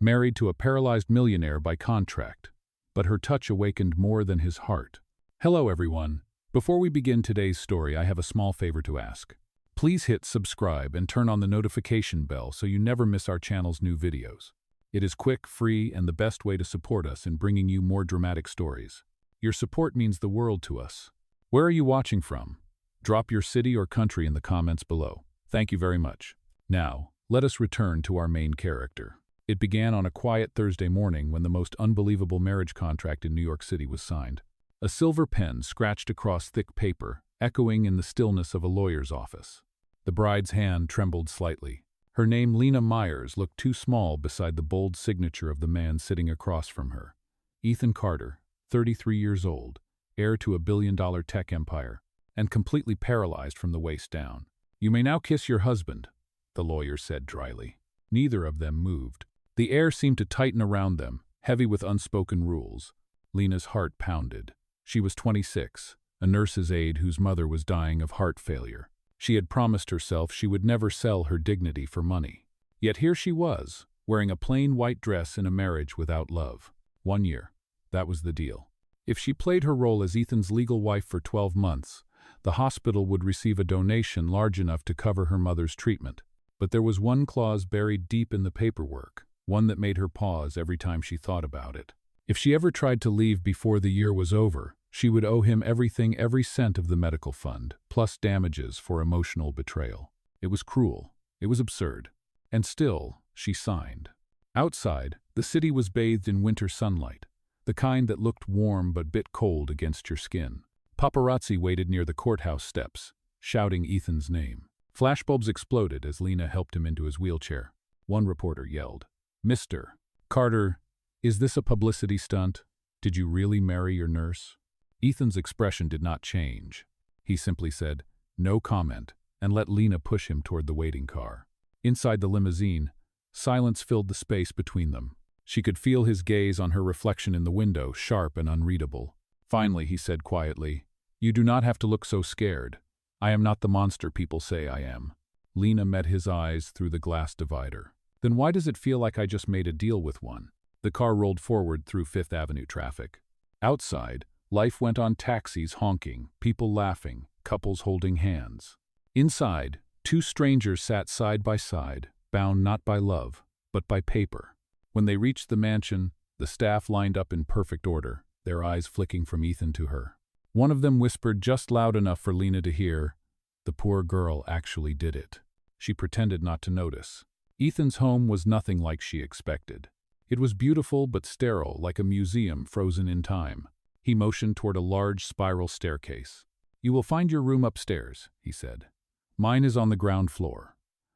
married to a paralyzed millionaire by contract. But her touch awakened more than his heart. Hello everyone. Before we begin today's story, I have a small favor to ask. Please hit subscribe and turn on the notification bell so you never miss our channel's new videos. It is quick, free, and the best way to support us in bringing you more dramatic stories. Your support means the world to us. Where are you watching from? Drop your city or country in the comments below. Thank you very much. Now, let us return to our main character. It began on a quiet Thursday morning when the most unbelievable marriage contract in New York City was signed. A silver pen scratched across thick paper, echoing in the stillness of a lawyer's office. The bride's hand trembled slightly. Her name, Lena Myers, looked too small beside the bold signature of the man sitting across from her. Ethan Carter, 33 years old, heir to a billion-dollar tech empire, and completely paralyzed from the waist down. "You may now kiss your husband," the lawyer said dryly. Neither of them moved. The air seemed to tighten around them, heavy with unspoken rules. Lena's heart pounded. She was 26, a nurse's aide whose mother was dying of heart failure. She had promised herself she would never sell her dignity for money. Yet here she was, wearing a plain white dress in a marriage without love. 1 year. That was the deal. If she played her role as Ethan's legal wife for 12 months, the hospital would receive a donation large enough to cover her mother's treatment. But there was one clause buried deep in the paperwork, one that made her pause every time she thought about it. If she ever tried to leave before the year was over, she would owe him everything, every cent of the medical fund, plus damages for emotional betrayal. It was cruel. It was absurd. And still, she signed. Outside, the city was bathed in winter sunlight, the kind that looked warm but bit cold against your skin. Paparazzi waited near the courthouse steps, shouting Ethan's name. Flashbulbs exploded as Lena helped him into his wheelchair. One reporter yelled, "Mr. Carter, is this a publicity stunt? Did you really marry your nurse?" Ethan's expression did not change. He simply said, "No comment," and let Lena push him toward the waiting car. Inside the limousine, silence filled the space between them. She could feel his gaze on her reflection in the window, sharp and unreadable. Finally, he said quietly, "You do not have to look so scared. I am not the monster people say I am." Lena met his eyes through the glass divider. "Then why does it feel like I just made a deal with one?" The car rolled forward through Fifth Avenue traffic. Outside, life went on, taxis honking, people laughing, couples holding hands. Inside, two strangers sat side by side, bound not by love, but by paper. When they reached the mansion, the staff lined up in perfect order, their eyes flicking from Ethan to her. One of them whispered just loud enough for Lena to hear, "The poor girl actually did it." She pretended not to notice. Ethan's home was nothing like she expected. It was beautiful but sterile, like a museum frozen in time. He motioned toward a large spiral staircase. "You will find your room upstairs," he said. "Mine is on the ground floor.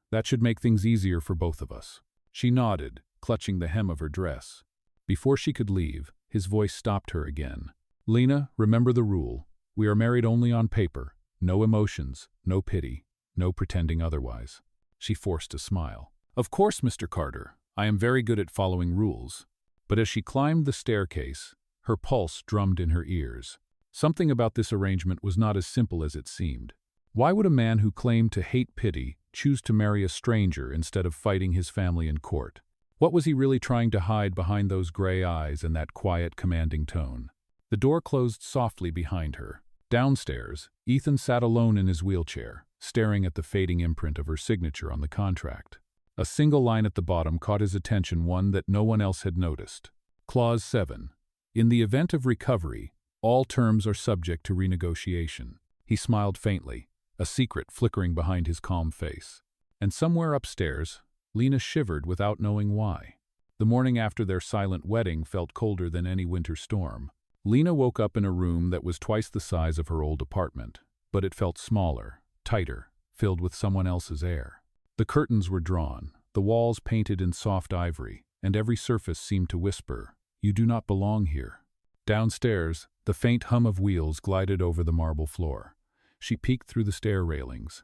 That should make things easier for both of us." She nodded, clutching the hem of her dress. Before she could leave, his voice stopped her again. "Lena, remember the rule. We are married only on paper. No emotions, no pity, no pretending otherwise." She forced a smile. "Of course, Mr. Carter. I am very good at following rules." But as she climbed the staircase, her pulse drummed in her ears. Something about this arrangement was not as simple as it seemed. Why would a man who claimed to hate pity choose to marry a stranger instead of fighting his family in court? What was he really trying to hide behind those gray eyes and that quiet, commanding tone? The door closed softly behind her. Downstairs, Ethan sat alone in his wheelchair, staring at the fading imprint of her signature on the contract. A single line at the bottom caught his attention, one that no one else had noticed. Clause 7. In the event of recovery, all terms are subject to renegotiation. He smiled faintly, a secret flickering behind his calm face. And somewhere upstairs, Lena shivered without knowing why. The morning after their silent wedding felt colder than any winter storm. Lena woke up in a room that was twice the size of her old apartment, but it felt smaller, tighter, filled with someone else's air. The curtains were drawn, the walls painted in soft ivory, and every surface seemed to whisper, "You do not belong here." Downstairs, the faint hum of wheels glided over the marble floor. She peeked through the stair railings.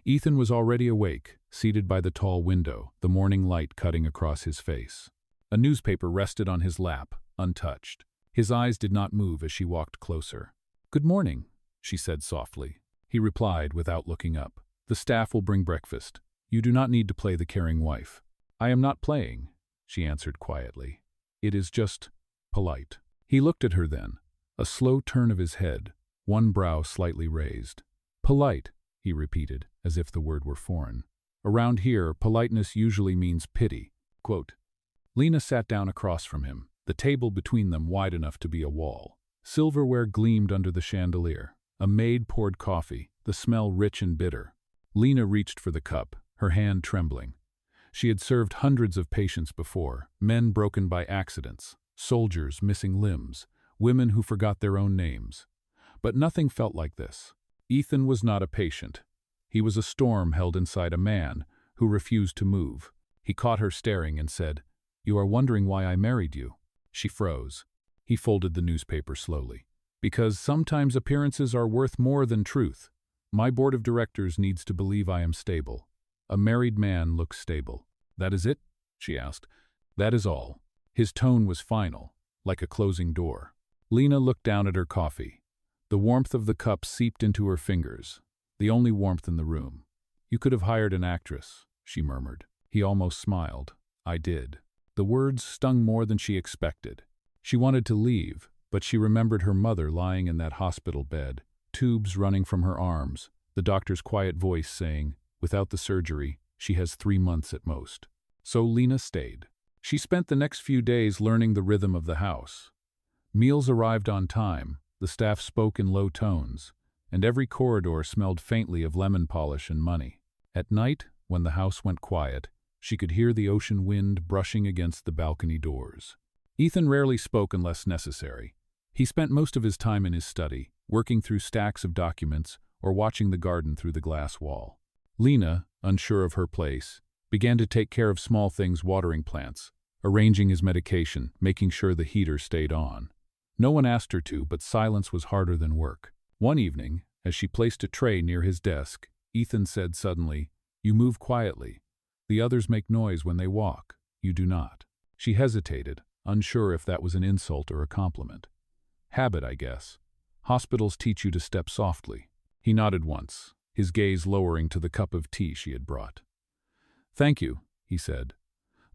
Ethan was already awake, seated by the tall window, the morning light cutting across his face. A newspaper rested on his lap, untouched. His eyes did not move as she walked closer. "Good morning," she said softly. He replied without looking up. "The staff will bring breakfast. You do not need to play the caring wife." "I am not playing." she answered quietly. It is just polite. He looked at her then, a slow turn of his head, one brow slightly raised. Polite, he repeated, as if the word were foreign. Around here, politeness usually means pity. Quote. Lena sat down across from him, the table between them wide enough to be a wall. Silverware gleamed under the chandelier. A maid poured coffee, the smell rich and bitter. Lena reached for the cup, her hand trembling. She had served hundreds of patients before, men broken by accidents, soldiers missing limbs, women who forgot their own names. But nothing felt like this. Ethan was not a patient. He was a storm held inside a man who refused to move. He caught her staring and said, "You are wondering why I married you." She froze. He folded the newspaper slowly. "Because sometimes appearances are worth more than truth. My board of directors needs to believe I am stable. A married man looks stable." "That is it?" she asked. "That is all." His tone was final, like a closing door. Lena looked down at her coffee. The warmth of the cup seeped into her fingers, the only warmth in the room. "You could have hired an actress," she murmured. He almost smiled. "I did." The words stung more than she expected. She wanted to leave, but she remembered her mother lying in that hospital bed, tubes running from her arms, the doctor's quiet voice saying, "Without the surgery, she has 3 months at most." So Lena stayed. She spent the next few days learning the rhythm of the house. Meals arrived on time, the staff spoke in low tones, and every corridor smelled faintly of lemon polish and money. At night, when the house went quiet, she could hear the ocean wind brushing against the balcony doors. Ethan rarely spoke unless necessary. He spent most of his time in his study, working through stacks of documents or watching the garden through the glass wall. Lena, unsure of her place, began to take care of small things, watering plants, arranging his medication, making sure the heater stayed on. No one asked her to, but silence was harder than work. One evening, as she placed a tray near his desk, Ethan said suddenly, "You move quietly. The others make noise when they walk. You do not." She hesitated, unsure if that was an insult or a compliment. "Habit, I guess. Hospitals teach you to step softly." He nodded once, his gaze lowering to the cup of tea she had brought. "Thank you," he said.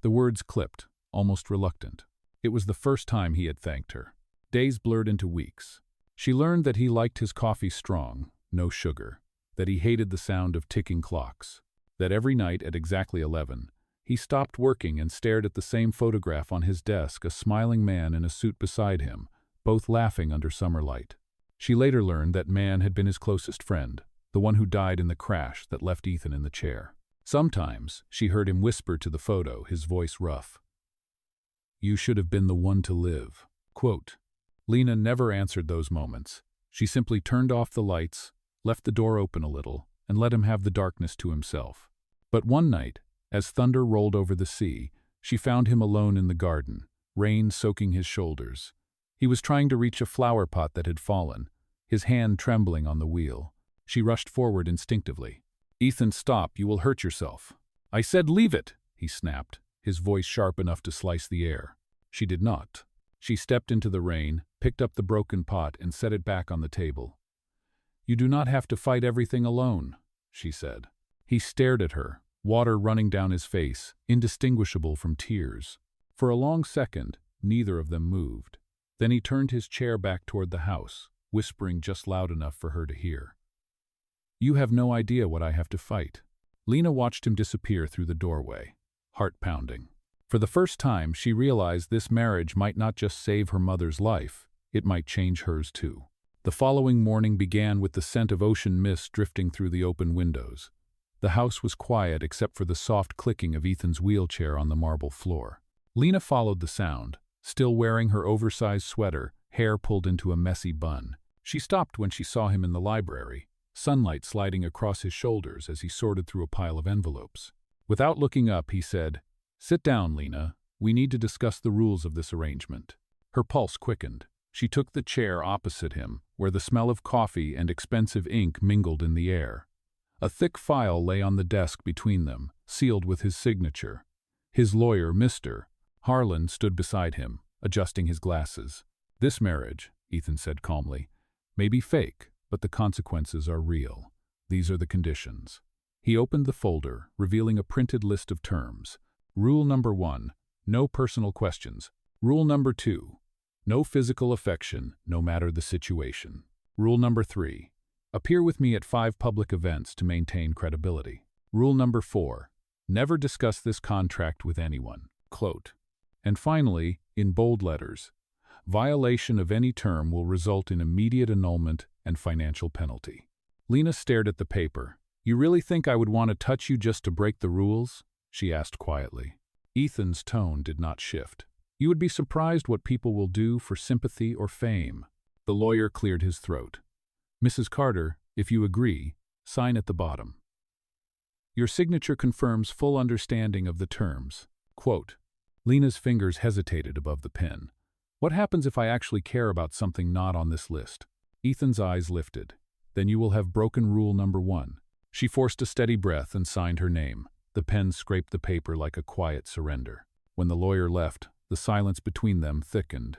The words clipped, almost reluctant. It was the first time he had thanked her. Days blurred into weeks. She learned that he liked his coffee strong, no sugar, that he hated the sound of ticking clocks, that every night at exactly 11, he stopped working and stared at the same photograph on his desk, a smiling man in a suit beside him, both laughing under summer light. She later learned that man had been his closest friend, the one who died in the crash that left Ethan in the chair. Sometimes she heard him whisper to the photo, his voice rough, "You should have been the one to live." Quote. Lena never answered those moments. She simply turned off the lights, left the door open a little, and let him have the darkness to himself. But one night, as thunder rolled over the sea, she found him alone in the garden, rain soaking his shoulders. He was trying to reach a flower pot that had fallen, his hand trembling on the wheel. She rushed forward instinctively. "Ethan, stop, you will hurt yourself." "I said leave it," he snapped, his voice sharp enough to slice the air. She did not. She stepped into the rain, picked up the broken pot and set it back on the table. "You do not have to fight everything alone," she said. He stared at her, water running down his face, indistinguishable from tears. For a long second, neither of them moved. Then he turned his chair back toward the house, whispering just loud enough for her to hear. "You have no idea what I have to fight." Lena watched him disappear through the doorway, heart pounding. For the first time, she realized this marriage might not just save her mother's life, it might change hers too. The following morning began with the scent of ocean mist drifting through the open windows. The house was quiet except for the soft clicking of Ethan's wheelchair on the marble floor. Lena followed the sound, still wearing her oversized sweater, hair pulled into a messy bun. She stopped when she saw him in the library, sunlight sliding across his shoulders as he sorted through a pile of envelopes. Without looking up, he said, "Sit down, Lena. We need to discuss the rules of this arrangement." Her pulse quickened. She took the chair opposite him, where the smell of coffee and expensive ink mingled in the air. A thick file lay on the desk between them, sealed with his signature. His lawyer, Mr. Harlan, stood beside him, adjusting his glasses. "This marriage," Ethan said calmly, "may be fake, but the consequences are real. These are the conditions." He opened the folder, revealing a printed list of terms. Rule number 1, No personal questions. Rule number 2. No physical affection, no matter the situation. Rule number 3. Appear with me at 5 public events to maintain credibility. Rule number 4. Never discuss this contract with anyone. Quote. And finally, in bold letters, violation of any term will result in immediate annulment and financial penalty. Lena stared at the paper. You really think I would want to touch you just to break the rules? She asked quietly. Ethan's tone did not shift. You would be surprised what people will do for sympathy or fame. The lawyer cleared his throat. Mrs. Carter, if you agree, sign at the bottom. Your signature confirms full understanding of the terms. Quote. Lena's fingers hesitated above the pen. What happens if I actually care about something not on this list? Ethan's eyes lifted. Then you will have broken rule number 1. She forced a steady breath and signed her name. The pen scraped the paper like a quiet surrender. When the lawyer left, the silence between them thickened.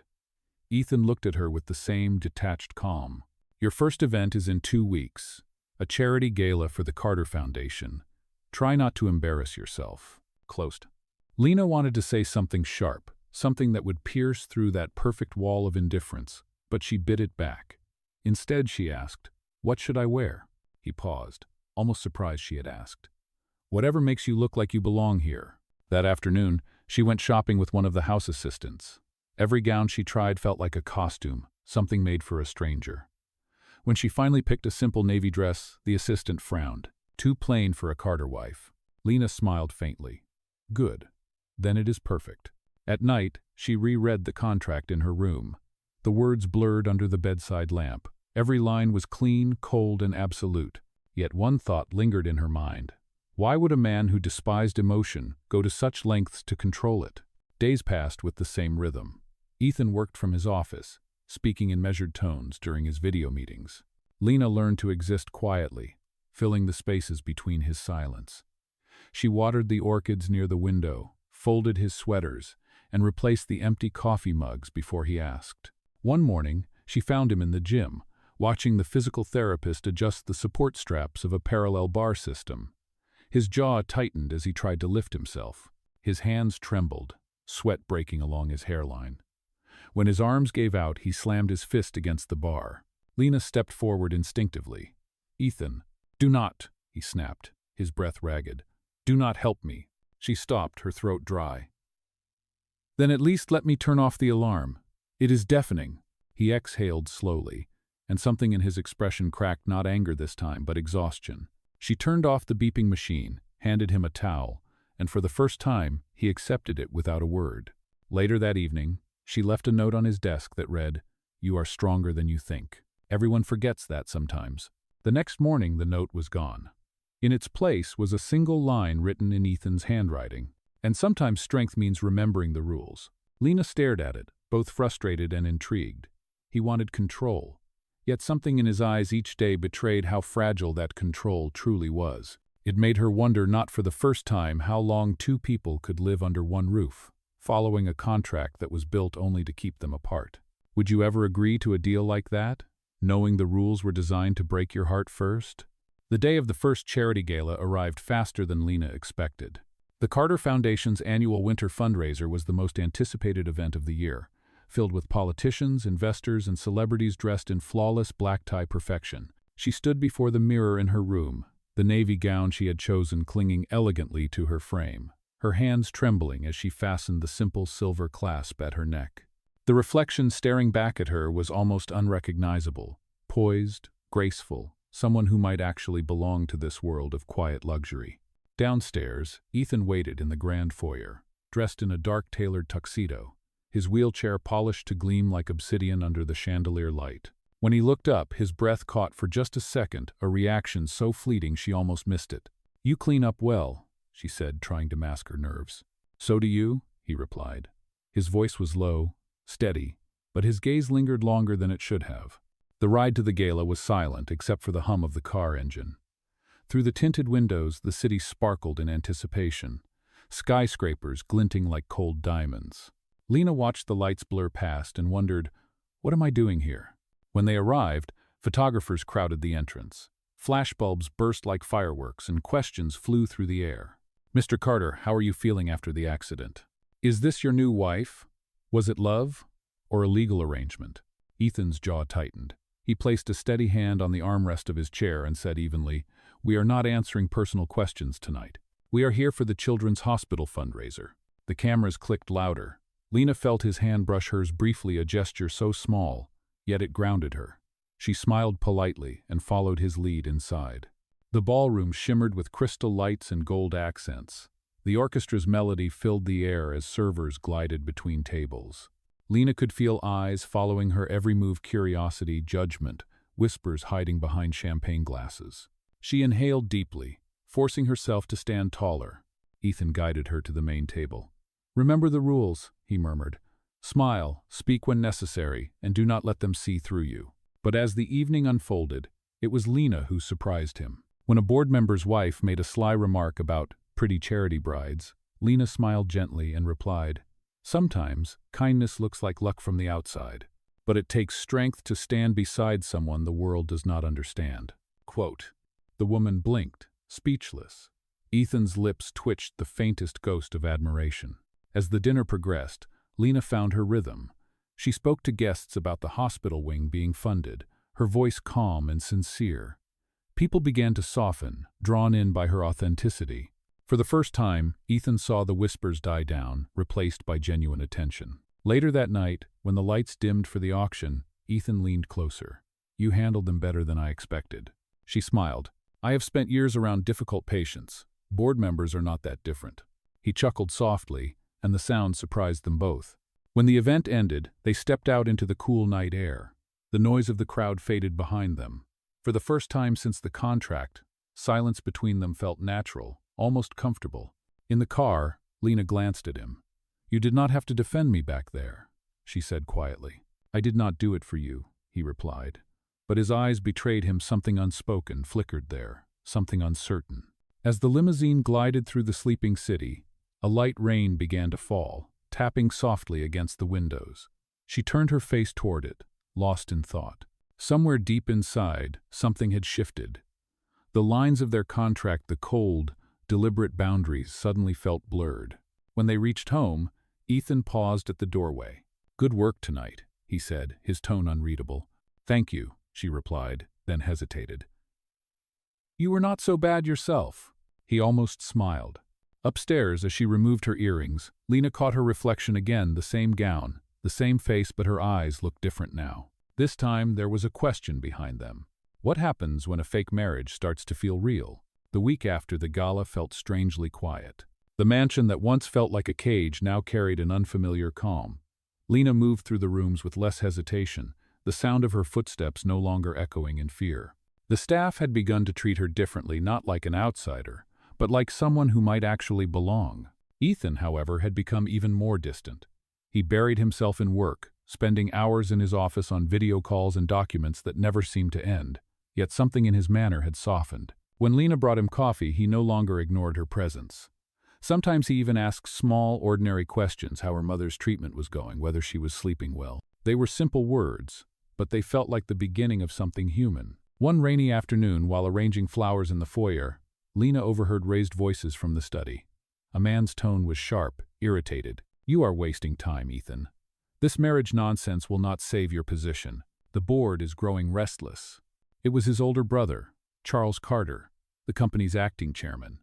Ethan looked at her with the same detached calm. Your first event is in 2 weeks. A charity gala for the Carter Foundation. Try not to embarrass yourself. Closed. Lena wanted to say something sharp, something that would pierce through that perfect wall of indifference, but she bit it back. Instead, she asked, What should I wear? He paused, almost surprised she had asked. Whatever makes you look like you belong here. That afternoon, she went shopping with one of the house assistants. Every gown she tried felt like a costume, something made for a stranger. When she finally picked a simple navy dress, the assistant frowned. Too plain for a Carter wife. Lena smiled faintly. Good. Then it is perfect. At night, she reread the contract in her room. The words blurred under the bedside lamp. Every line was clean, cold, and absolute. Yet one thought lingered in her mind. Why would a man who despised emotion go to such lengths to control it? Days passed with the same rhythm. Ethan worked from his office, speaking in measured tones during his video meetings. Lena learned to exist quietly, filling the spaces between his silence. She watered the orchids near the window, folded his sweaters, and replaced the empty coffee mugs before he asked. One morning, she found him in the gym, watching the physical therapist adjust the support straps of a parallel bar system. His jaw tightened as he tried to lift himself. His hands trembled, sweat breaking along his hairline. When his arms gave out, he slammed his fist against the bar. Lena stepped forward instinctively. Ethan, do not, he snapped, his breath ragged. Do not help me. She stopped, her throat dry. Then at least let me turn off the alarm. It is deafening. He exhaled slowly, and something in his expression cracked not anger this time, but exhaustion. She turned off the beeping machine, handed him a towel, and for the first time, he accepted it without a word. Later that evening, she left a note on his desk that read, You are stronger than you think. Everyone forgets that sometimes. The next morning, the note was gone. In its place was a single line written in Ethan's handwriting. And sometimes strength means remembering the rules. Lena stared at it, both frustrated and intrigued. He wanted control. Yet something in his eyes each day betrayed how fragile that control truly was. It made her wonder not for the first time how long 2 people could live under one roof, following a contract that was built only to keep them apart. Would you ever agree to a deal like that, knowing the rules were designed to break your heart first? The day of the first charity gala arrived faster than Lena expected. The Carter Foundation's annual winter fundraiser was the most anticipated event of the year, filled with politicians, investors, and celebrities dressed in flawless black-tie perfection. She stood before the mirror in her room, the navy gown she had chosen clinging elegantly to her frame, her hands trembling as she fastened the simple silver clasp at her neck. The reflection staring back at her was almost unrecognizable, poised, graceful, someone who might actually belong to this world of quiet luxury. Downstairs, Ethan waited in the grand foyer, dressed in a dark tailored tuxedo, his wheelchair polished to gleam like obsidian under the chandelier light. When he looked up, his breath caught for just a second, a reaction so fleeting she almost missed it. You clean up well, she said, trying to mask her nerves. So do you, he replied. His voice was low, steady, but his gaze lingered longer than it should have. The ride to the gala was silent except for the hum of the car engine. Through the tinted windows, the city sparkled in anticipation, skyscrapers glinting like cold diamonds. Lena watched the lights blur past and wondered, what am I doing here? When they arrived, photographers crowded the entrance. Flashbulbs burst like fireworks and questions flew through the air. Mr. Carter, how are you feeling after the accident? Is this your new wife? Was it love or a legal arrangement? Ethan's jaw tightened. He placed a steady hand on the armrest of his chair and said evenly, "We are not answering personal questions tonight. We are here for the Children's Hospital fundraiser." The cameras clicked louder. Lena felt his hand brush hers briefly, a gesture so small, yet it grounded her. She smiled politely and followed his lead inside. The ballroom shimmered with crystal lights and gold accents. The orchestra's melody filled the air as servers glided between tables. Lena could feel eyes following her every move, curiosity, judgment, whispers hiding behind champagne glasses. She inhaled deeply, forcing herself to stand taller. Ethan guided her to the main table. "Remember the rules," he murmured. "Smile, speak when necessary, and do not let them see through you." But as the evening unfolded, it was Lena who surprised him. When a board member's wife made a sly remark about pretty charity brides, Lena smiled gently and replied, "Sometimes, kindness looks like luck from the outside, but it takes strength to stand beside someone the world does not understand." Quote. The woman blinked, speechless. Ethan's lips twitched the faintest ghost of admiration. As the dinner progressed, Lena found her rhythm. She spoke to guests about the hospital wing being funded, her voice calm and sincere. People began to soften, drawn in by her authenticity. For the first time, Ethan saw the whispers die down, replaced by genuine attention. Later that night, when the lights dimmed for the auction, Ethan leaned closer. "You handled them better than I expected." She smiled. "I have spent years around difficult patients. Board members are not that different." He chuckled softly, and the sound surprised them both. When the event ended, they stepped out into the cool night air. The noise of the crowd faded behind them. For the first time since the contract, silence between them felt natural, almost comfortable. In the car, Lena glanced at him. "You did not have to defend me back there," she said quietly. "I did not do it for you," he replied. But his eyes betrayed him. Something unspoken flickered there, something uncertain. As the limousine glided through the sleeping city, a light rain began to fall, tapping softly against the windows. She turned her face toward it, lost in thought. Somewhere deep inside, something had shifted. The lines of their contract, the cold, deliberate boundaries, suddenly felt blurred. When they reached home, Ethan paused at the doorway. "Good work tonight," he said, his tone unreadable. "Thank you," she replied, then hesitated. "You were not so bad yourself." He almost smiled. Upstairs, as she removed her earrings, Lena caught her reflection again, the same gown, the same face, but her eyes looked different now. This time, there was a question behind them. What happens when a fake marriage starts to feel real? The week after, the gala felt strangely quiet. The mansion that once felt like a cage now carried an unfamiliar calm. Lena moved through the rooms with less hesitation, the sound of her footsteps no longer echoing in fear. The staff had begun to treat her differently, not like an outsider, but like someone who might actually belong. Ethan, however, had become even more distant. He buried himself in work, spending hours in his office on video calls and documents that never seemed to end. Yet something in his manner had softened. When Lena brought him coffee, he no longer ignored her presence. Sometimes he even asked small, ordinary questions: how her mother's treatment was going, whether she was sleeping well. They were simple words, but they felt like the beginning of something human. One rainy afternoon, while arranging flowers in the foyer, Lena overheard raised voices from the study. A man's tone was sharp, irritated. "You are wasting time, Ethan. This marriage nonsense will not save your position. The board is growing restless." It was his older brother, Charles Carter, the company's acting chairman.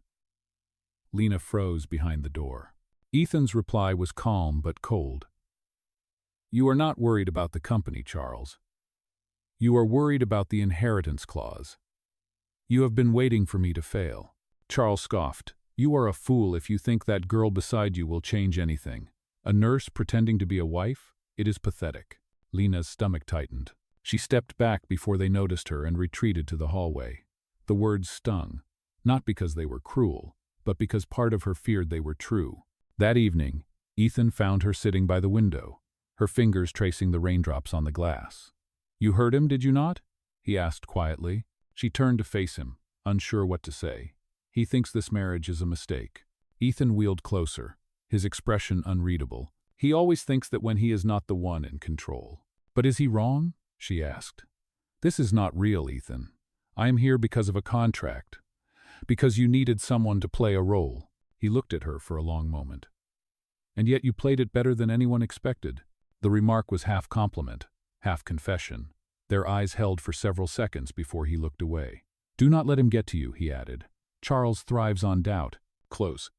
Lena froze behind the door. Ethan's reply was calm but cold. "You are not worried about the company, Charles. You are worried about the inheritance clause. You have been waiting for me to fail." Charles scoffed. "You are a fool if you think that girl beside you will change anything. A nurse pretending to be a wife? It is pathetic." Lena's stomach tightened. She stepped back before they noticed her and retreated to the hallway. The words stung, not because they were cruel, but because part of her feared they were true. That evening, Ethan found her sitting by the window, her fingers tracing the raindrops on the glass. "You heard him, did you not?" he asked quietly. She turned to face him, unsure what to say. "He thinks this marriage is a mistake." Ethan wheeled closer, his expression unreadable. "He always thinks that when he is not the one in control." "But is he wrong?" she asked. "This is not real, Ethan. I am here because of a contract. Because you needed someone to play a role." He looked at her for a long moment. And yet you played it better than anyone expected." The remark was half compliment, half confession. Their eyes held for several seconds before he looked away. "Do not let him get to you," he added. "Charles thrives on doubt." Close.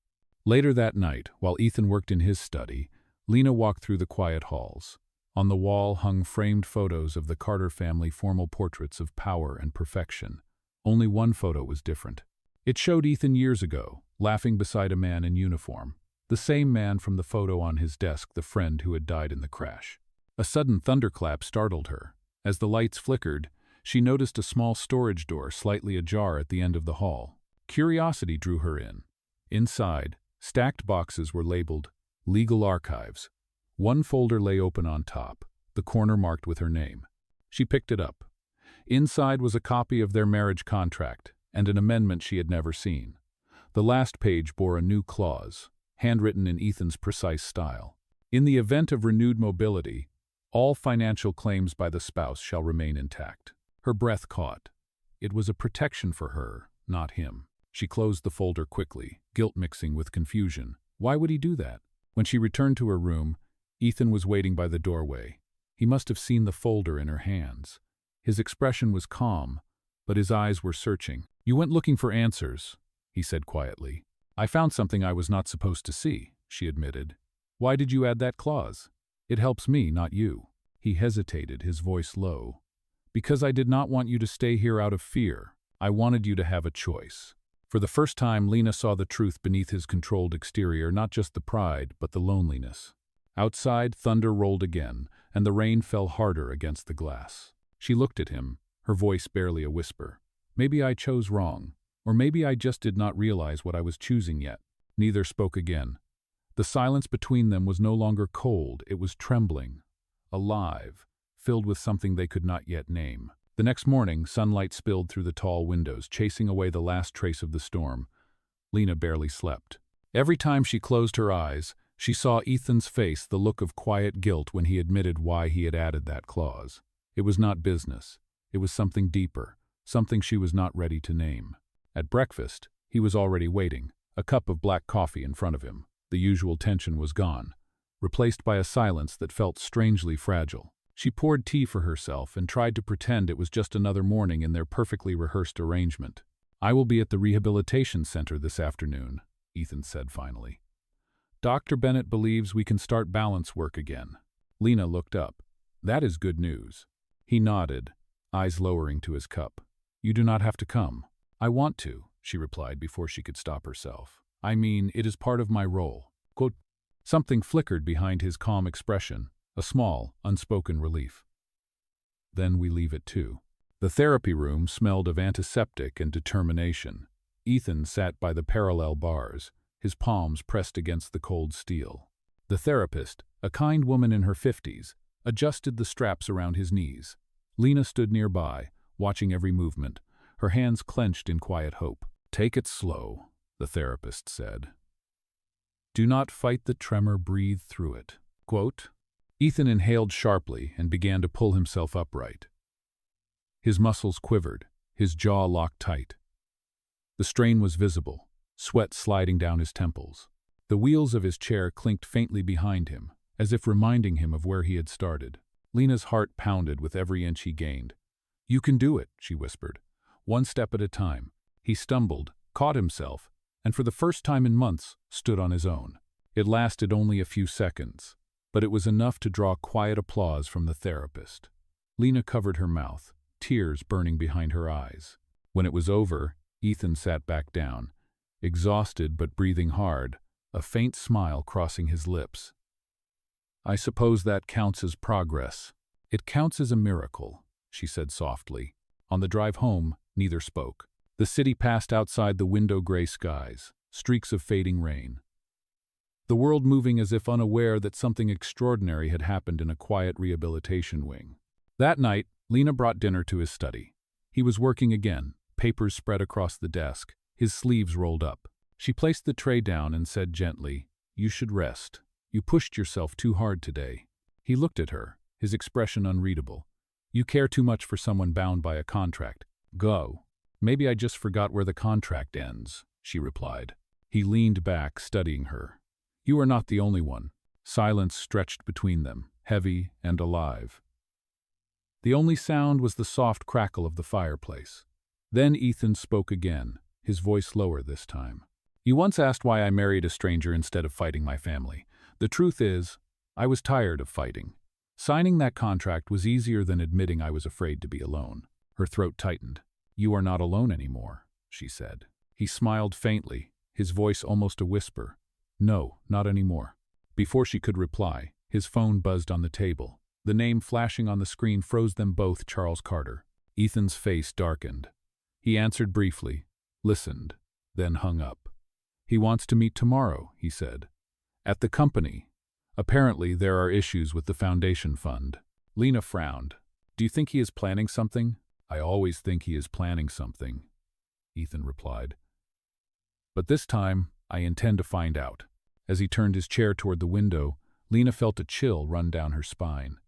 Later that night, while Ethan worked in his study, Lena walked through the quiet halls. On the wall hung framed photos of the Carter family, formal portraits of power and perfection. Only one photo was different. It showed Ethan years ago, laughing beside a man in uniform. The same man from the photo on his desk, the friend who had died in the crash. A sudden thunderclap startled her. As the lights flickered, she noticed a small storage door slightly ajar at the end of the hall. Curiosity drew her in. Inside, stacked boxes were labeled Legal Archives. One folder lay open on top, the corner marked with her name. She picked it up. Inside was a copy of their marriage contract and an amendment she had never seen. The last page bore a new clause, handwritten in Ethan's precise style. In the event of renewed mobility, all financial claims by the spouse shall remain intact. Her breath caught. It was a protection for her, not him. She closed the folder quickly, guilt mixing with confusion. Why would he do that? When she returned to her room, Ethan was waiting by the doorway. He must have seen the folder in her hands. His expression was calm, but his eyes were searching. "You went looking for answers," he said quietly. "I found something I was not supposed to see," she admitted. "Why did you add that clause?" "It helps me, not you." He hesitated, his voice low. "Because I did not want you to stay here out of fear. I wanted you to have a choice." For the first time, Lena saw the truth beneath his controlled exterior, not just the pride, but the loneliness. Outside, thunder rolled again, and the rain fell harder against the glass. She looked at him, her voice barely a whisper. "Maybe I chose wrong, or maybe I just did not realize what I was choosing yet." Neither spoke again. The silence between them was no longer cold, it was trembling, alive, filled with something they could not yet name. The next morning, sunlight spilled through the tall windows, chasing away the last trace of the storm. Lena barely slept. Every time she closed her eyes, she saw Ethan's face, the look of quiet guilt when he admitted why he had added that clause. It was not business. It was something deeper, something she was not ready to name. At breakfast, he was already waiting, a cup of black coffee in front of him. The usual tension was gone, replaced by a silence that felt strangely fragile. She poured tea for herself and tried to pretend it was just another morning in their perfectly rehearsed arrangement. "I will be at the rehabilitation center this afternoon," Ethan said finally. "Dr. Bennett believes we can start balance work again." Lena looked up. "That is good news." He nodded, eyes lowering to his cup. "You do not have to come." "I want to," she replied before she could stop herself. "I mean, it is part of my role." Quote, something flickered behind his calm expression, a small, unspoken relief. "Then we leave it too." The therapy room smelled of antiseptic and determination. Ethan sat by the parallel bars, his palms pressed against the cold steel. The therapist, a kind woman in her 50s, adjusted the straps around his knees. Lena stood nearby, watching every movement, her hands clenched in quiet hope. "Take it slow," the therapist said. "Do not fight the tremor, breathe through it." Quote, Ethan inhaled sharply and began to pull himself upright. His muscles quivered, his jaw locked tight. The strain was visible, sweat sliding down his temples. The wheels of his chair clinked faintly behind him, as if reminding him of where he had started. Lena's heart pounded with every inch he gained. "You can do it," she whispered, "one step at a time." He stumbled, caught himself, and for the first time in months, stood on his own. It lasted only a few seconds, but it was enough to draw quiet applause from the therapist. Lena covered her mouth, tears burning behind her eyes. When it was over, Ethan sat back down, exhausted but breathing hard, a faint smile crossing his lips. "I suppose that counts as progress." "It counts as a miracle," she said softly. On the drive home, neither spoke. The city passed outside the window-gray skies, streaks of fading rain. The world moving as if unaware that something extraordinary had happened in a quiet rehabilitation wing. That night, Lena brought dinner to his study. He was working again, papers spread across the desk, his sleeves rolled up. She placed the tray down and said gently, "You should rest. You pushed yourself too hard today." He looked at her, his expression unreadable. "You care too much for someone bound by a contract. Go." "Maybe I just forgot where the contract ends," she replied. He leaned back, studying her. You are not the only one. Silence stretched between them, heavy and alive. The only sound was the soft crackle of the fireplace. Then Ethan spoke again, his voice lower this time. You once asked why I married a stranger instead of fighting my family. The truth is, I was tired of fighting. Signing that contract was easier than admitting I was afraid to be alone. Her throat tightened. You are not alone anymore, she said. He smiled faintly, his voice almost a whisper. No, not anymore. Before she could reply, his phone buzzed on the table. The name flashing on the screen froze them both. Charles Carter. Ethan's face darkened. He answered briefly, listened, then hung up. He wants to meet tomorrow, he said. At the company. Apparently, there are issues with the foundation fund. Lena frowned. Do you think he is planning something? I always think he is planning something, Ethan replied. But this time, I intend to find out. As he turned his chair toward the window, Lena felt a chill run down her spine.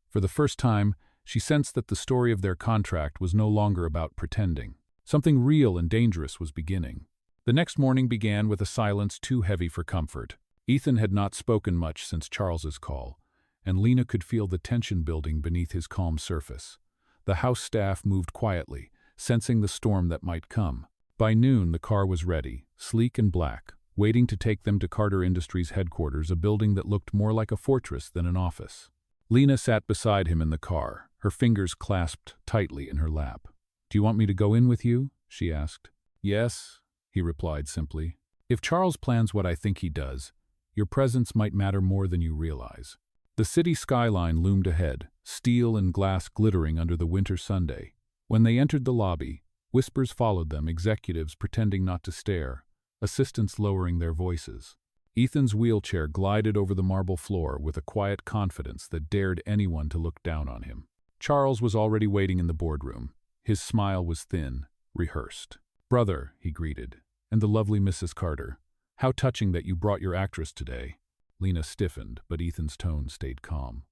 For the first time, she sensed that the story of their contract was no longer about pretending. Something real and dangerous was beginning. The next morning began with a silence too heavy for comfort. Ethan had not spoken much since Charles's call, and Lena could feel the tension building beneath his calm surface. The house staff moved quietly, sensing the storm that might come. By noon, the car was ready, sleek and black, waiting to take them to Carter Industries headquarters, a building that looked more like a fortress than an office. Lena sat beside him in the car, her fingers clasped tightly in her lap. Do you want me to go in with you? She asked. Yes, he replied simply. If Charles plans what I think he does, your presence might matter more than you realize. The city skyline loomed ahead, steel and glass glittering under the winter Sunday. When they entered the lobby, whispers followed them, executives pretending not to stare, assistants lowering their voices. Ethan's wheelchair glided over the marble floor with a quiet confidence that dared anyone to look down on him. Charles was already waiting in the boardroom. His smile was thin, rehearsed. Brother, he greeted, and the lovely Mrs. Carter. How touching that you brought your actress today. Lena stiffened, but Ethan's tone stayed calm.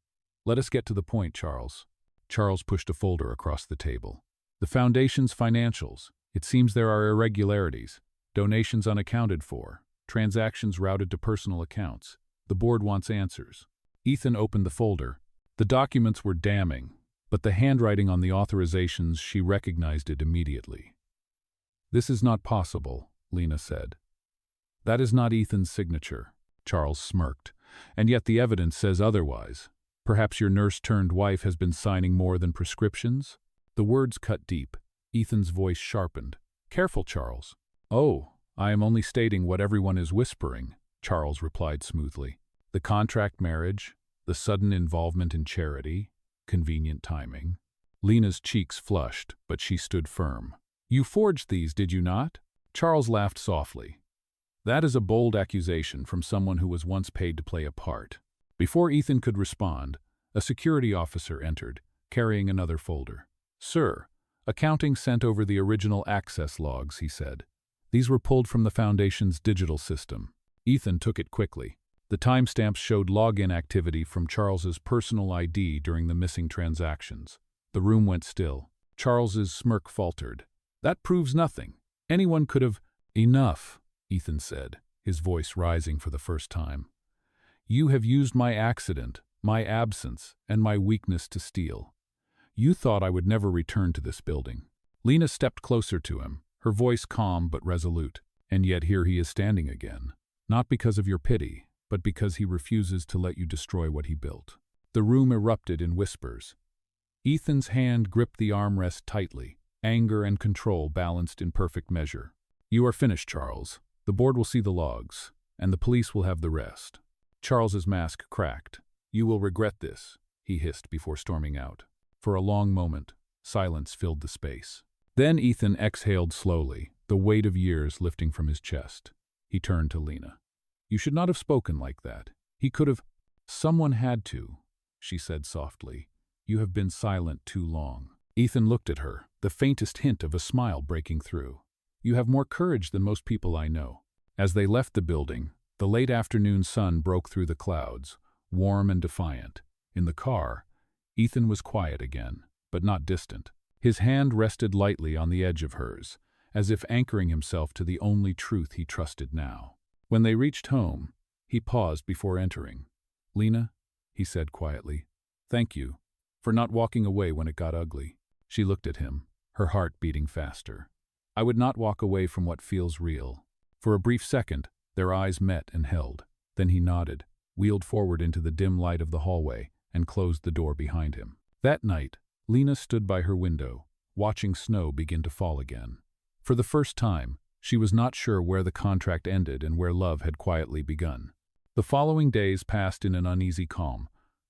Let us get to the point, Charles. Charles pushed a folder across the table. The foundation's financials. It seems there are irregularities, donations unaccounted for, transactions routed to personal accounts. The board wants answers. Ethan opened the folder. The documents were damning, but the handwriting on the authorizations, she recognized it immediately. This is not possible, Lena said. That is not Ethan's signature. Charles smirked. And yet the evidence says otherwise. Perhaps your nurse-turned-wife has been signing more than prescriptions? The words cut deep. Ethan's voice sharpened. Careful, Charles. Oh, I am only stating what everyone is whispering, Charles replied smoothly. The contract marriage, the sudden involvement in charity, convenient timing. Lena's cheeks flushed, but she stood firm. You forged these, did you not? Charles laughed softly. That is a bold accusation from someone who was once paid to play a part. Before Ethan could respond, a security officer entered, carrying another folder. Sir, accounting sent over the original access logs, he said. These were pulled from the Foundation's digital system. Ethan took it quickly. The timestamps showed login activity from Charles's personal ID during the missing transactions. The room went still. Charles's smirk faltered. That proves nothing. Anyone could have... Enough, Ethan said, his voice rising for the first time. You have used my accident, my absence, and my weakness to steal. You thought I would never return to this building. Lena stepped closer to him, her voice calm but resolute. And yet here he is standing again. Not because of your pity, but because he refuses to let you destroy what he built. The room erupted in whispers. Ethan's hand gripped the armrest tightly, anger and control balanced in perfect measure. You are finished, Charles. The board will see the logs, and the police will have the rest. Charles's mask cracked. You will regret this, he hissed before storming out. For a long moment, silence filled the space. Then Ethan exhaled slowly, the weight of years lifting from his chest. He turned to Lena. You should not have spoken like that. He could have... Someone had to, she said softly. You have been silent too long. Ethan looked at her, the faintest hint of a smile breaking through. You have more courage than most people I know. As they left the building, the late afternoon sun broke through the clouds, warm and defiant. In the car, Ethan was quiet again, but not distant. His hand rested lightly on the edge of hers, as if anchoring himself to the only truth he trusted now. When they reached home, He paused before entering. "Lena," he said quietly, "thank you for not walking away when it got ugly." She looked at him, her heart beating faster. "I would not walk away from what feels real." For a brief second, their eyes met and held. Then he nodded, wheeled forward into the dim light of the hallway, and closed the door behind him. That night, Lena stood by her window, watching snow begin to fall again. For the first time, she was not sure where the contract ended and where love had quietly begun. The following days passed in an uneasy calm.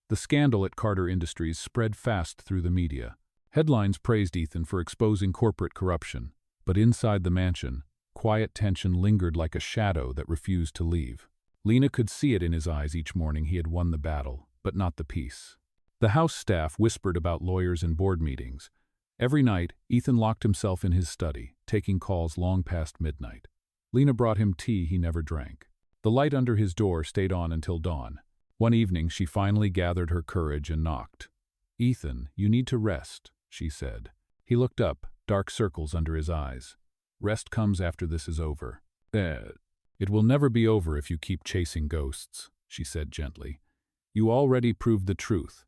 The scandal at Carter Industries spread fast through the media. Headlines praised Ethan for exposing corporate corruption, but inside the mansion, quiet tension lingered like a shadow that refused to leave. Lena could see it in his eyes each morning. He had won the battle, but not the peace. The house staff whispered about lawyers and board meetings. Every night, Ethan locked himself in his study, taking calls long past midnight. Lena brought him tea he never drank. The light under his door stayed on until dawn. One evening, she finally gathered her courage and knocked. "Ethan, you need to rest," she said. He looked up, dark circles under his eyes. "Rest comes after this is over." "It will never be over if you keep chasing ghosts," she said gently. "You already proved the truth.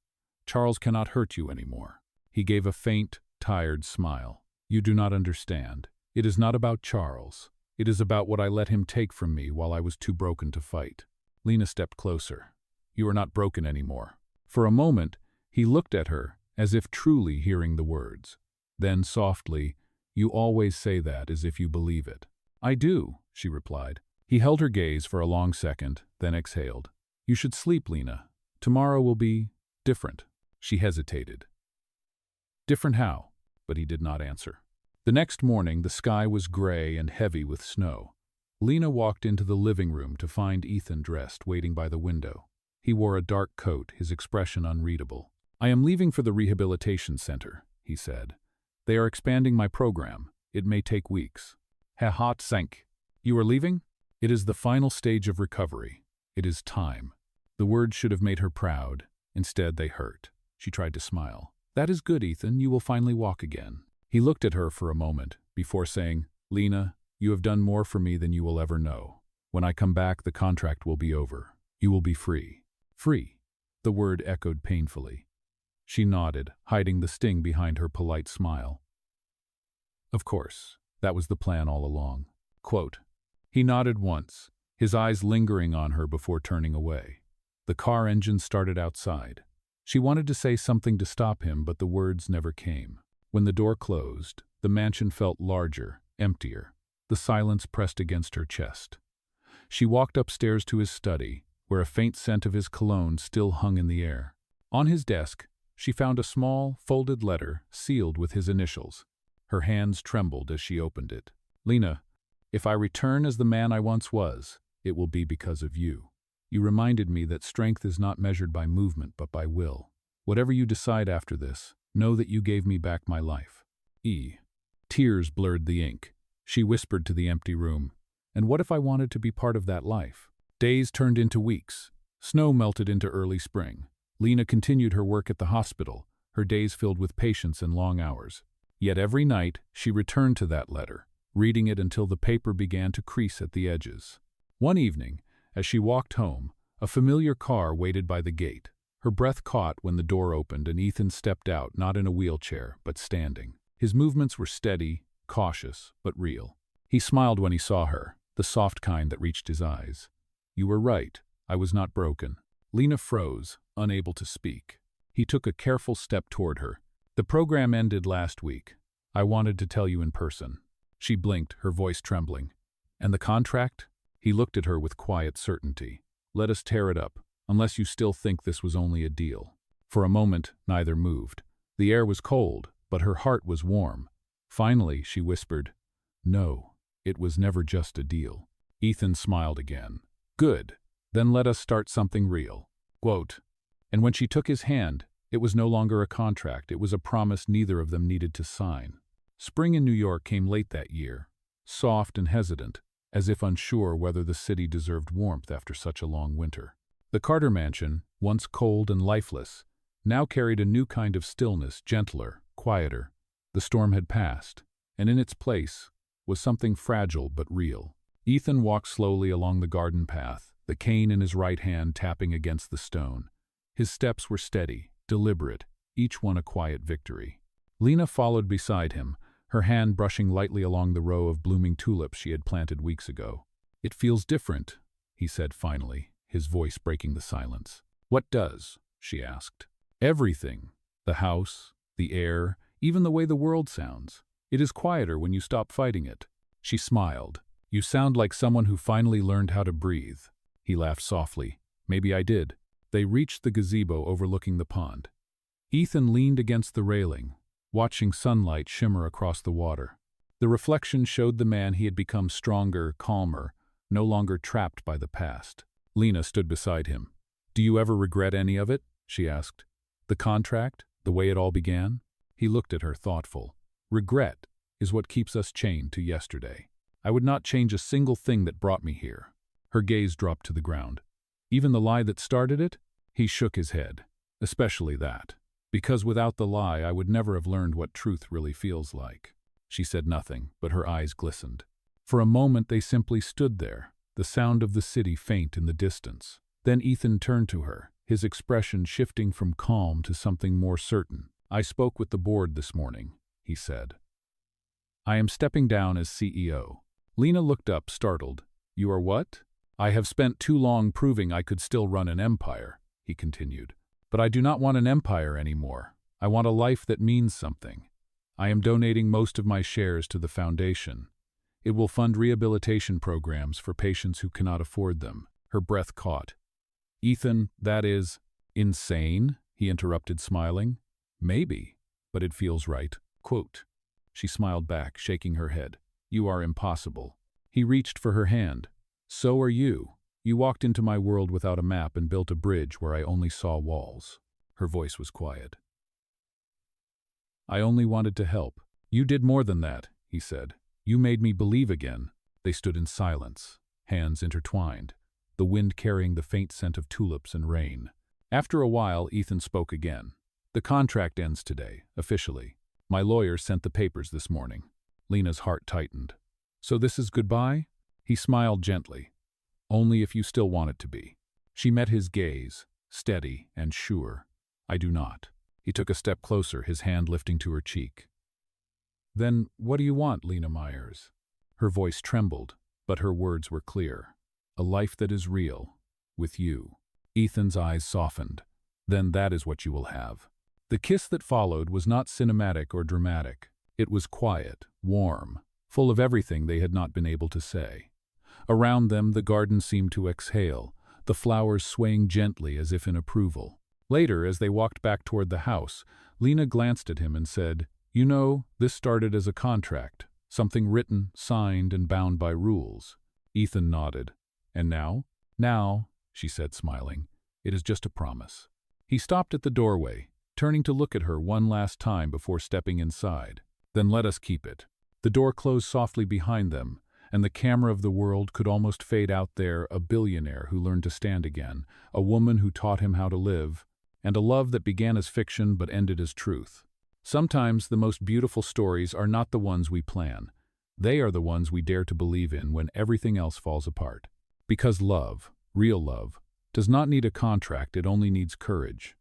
Charles cannot hurt you anymore." He gave a faint, tired smile. "You do not understand. It is not about Charles. It is about what I let him take from me while I was too broken to fight." Lena stepped closer. "You are not broken anymore." For a moment, he looked at her, as if truly hearing the words. Then softly, "You always say that as if you believe it." "I do," she replied. He held her gaze for a long second, then exhaled. "You should sleep, Lena. Tomorrow will be different." She hesitated. "Different how?" But he did not answer. The next morning, the sky was gray and heavy with snow. Lena walked into the living room to find Ethan dressed, waiting by the window. He wore a dark coat, his expression unreadable. "I am leaving for the rehabilitation center," he said. "They are expanding my program. It may take weeks." Her heart sank. "You are leaving?" "It is the final stage of recovery. It is time." The words should have made her proud. Instead, they hurt. She tried to smile. "That is good, Ethan. You will finally walk again." He looked at her for a moment, before saying, "Lena, you have done more for me than you will ever know. When I come back, the contract will be over. You will be free." "Free?" The word echoed painfully. She nodded, hiding the sting behind her polite smile. "Of course, that was the plan all along." Quote. He nodded once, his eyes lingering on her before turning away. The car engine started outside. She wanted to say something to stop him, but the words never came. When the door closed, the mansion felt larger, emptier. The silence pressed against her chest. She walked upstairs to his study, where a faint scent of his cologne still hung in the air. On his desk, she found a small, folded letter sealed with his initials. Her hands trembled as she opened it. "Lena, if I return as the man I once was, it will be because of you. You reminded me that strength is not measured by movement but by will. Whatever you decide after this, know that you gave me back my life. E." Tears blurred the ink. She whispered to the empty room, "And what if I wanted to be part of that life?" Days turned into weeks. Snow melted into early spring. Lena continued her work at the hospital, her days filled with patience and long hours. Yet every night, she returned to that letter, reading it until the paper began to crease at the edges. One evening, as she walked home, a familiar car waited by the gate. Her breath caught when the door opened and Ethan stepped out, not in a wheelchair, but standing. His movements were steady, cautious, but real. He smiled when he saw her, the soft kind that reached his eyes. "You were right. I was not broken." Lena froze, unable to speak. He took a careful step toward her. "The program ended last week. I wanted to tell you in person." She blinked, her voice trembling. "And the contract?" He looked at her with quiet certainty. "Let us tear it up, unless you still think this was only a deal." For a moment, neither moved. The air was cold, but her heart was warm. Finally, she whispered, "No, it was never just a deal." Ethan smiled again. "Good. Then let us start something real." Quote. And when she took his hand, it was no longer a contract, it was a promise neither of them needed to sign. Spring in New York came late that year, soft and hesitant, as if unsure whether the city deserved warmth after such a long winter. The Carter mansion, once cold and lifeless, now carried a new kind of stillness, gentler, quieter. The storm had passed, and in its place was something fragile but real. Ethan walked slowly along the garden path, the cane in his right hand tapping against the stone. His steps were steady, deliberate, each one a quiet victory. Lena followed beside him, her hand brushing lightly along the row of blooming tulips she had planted weeks ago. "It feels different," he said finally, his voice breaking the silence. "What does?" she asked. "Everything. The house, the air, even the way the world sounds. It is quieter when you stop fighting it." She smiled. "You sound like someone who finally learned how to breathe." He laughed softly. "Maybe I did." They reached the gazebo overlooking the pond. Ethan leaned against the railing, watching sunlight shimmer across the water. The reflection showed the man he had become stronger, calmer, no longer trapped by the past. Lena stood beside him. "Do you ever regret any of it?" she asked. "The contract? The way it all began?" He looked at her, thoughtful. "Regret is what keeps us chained to yesterday. I would not change a single thing that brought me here." Her gaze dropped to the ground. "Even the lie that started it?" He shook his head. "Especially that. Because without the lie, I would never have learned what truth really feels like." She said nothing, but her eyes glistened. For a moment they simply stood there, the sound of the city faint in the distance. Then Ethan turned to her, his expression shifting from calm to something more certain. "I spoke with the board this morning," he said. "I am stepping down as CEO." Lena looked up, startled. "You are what?" "I have spent too long proving I could still run an empire," he continued. "But I do not want an empire anymore. I want a life that means something. I am donating most of my shares to the foundation. It will fund rehabilitation programs for patients who cannot afford them." Her breath caught. "Ethan, that is insane," he interrupted, smiling. "Maybe, but it feels right." Quote. She smiled back, shaking her head. "You are impossible." He reached for her hand. "So are you. You walked into my world without a map and built a bridge where I only saw walls." Her voice was quiet. "I only wanted to help." "You did more than that," he said. "You made me believe again." They stood in silence, hands intertwined, the wind carrying the faint scent of tulips and rain. After a while, Ethan spoke again. "The contract ends today, officially. My lawyer sent the papers this morning." Lena's heart tightened. "So this is goodbye?" He smiled gently. "Only if you still want it to be." She met his gaze, steady and sure. "I do not." He took a step closer, his hand lifting to her cheek. "Then what do you want, Lena Myers?" Her voice trembled, but her words were clear. "A life that is real, with you." Ethan's eyes softened. "Then that is what you will have." The kiss that followed was not cinematic or dramatic. It was quiet, warm, full of everything they had not been able to say. Around them, the garden seemed to exhale, the flowers swaying gently as if in approval. Later, as they walked back toward the house, Lena glanced at him and said, "You know, this started as a contract, something written, signed, and bound by rules." Ethan nodded. "And now?" "Now," she said, smiling, "it is just a promise." He stopped at the doorway, turning to look at her one last time before stepping inside. "Then let us keep it." The door closed softly behind them, and the camera of the world could almost fade out there, a billionaire who learned to stand again, a woman who taught him how to live, and a love that began as fiction but ended as truth. Sometimes the most beautiful stories are not the ones we plan. They are the ones we dare to believe in when everything else falls apart. Because love, real love, does not need a contract, it only needs courage.